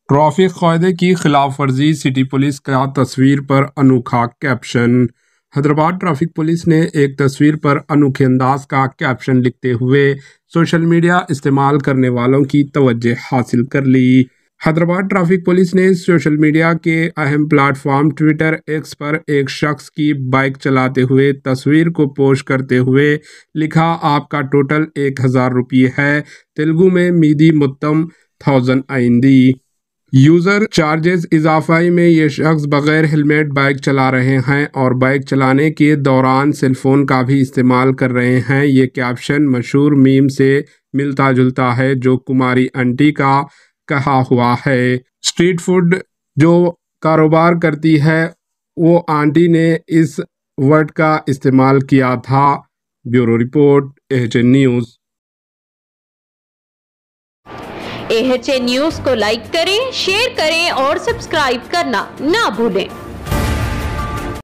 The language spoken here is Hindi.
ट्रैफिक कायदे की खिलाफ वर्जी, सिटी पुलिस का तस्वीर पर अनोखा कैप्शन। हैदराबाद ट्रैफिक पुलिस ने एक तस्वीर पर अनोखे अंदाज का कैप्शन लिखते हुए सोशल मीडिया इस्तेमाल करने वालों की तवज्जो हासिल कर ली। हैदराबाद ट्रैफिक पुलिस ने सोशल मीडिया के अहम प्लेटफॉर्म ट्विटर एक्स पर एक शख्स की बाइक चलाते हुए तस्वीर को पोस्ट करते हुए लिखा, आपका टोटल 1000 रुपये है, तेलुगु में मीदी मुत्तम 1000 आइंदी। यूज़र चार्जेस इजाफाई में ये शख्स बगैर हेलमेट बाइक चला रहे हैं और बाइक चलाने के दौरान सेलफोन का भी इस्तेमाल कर रहे हैं। ये कैप्शन मशहूर मीम से मिलता जुलता है जो कुमारी आंटी का कहा हुआ है। स्ट्रीट फूड जो कारोबार करती है वो आंटी ने इस वर्ड का इस्तेमाल किया था। Bureau report, AHN news. AHN news को लाइक करें, शेयर करें और सब्सक्राइब करना ना भूलें।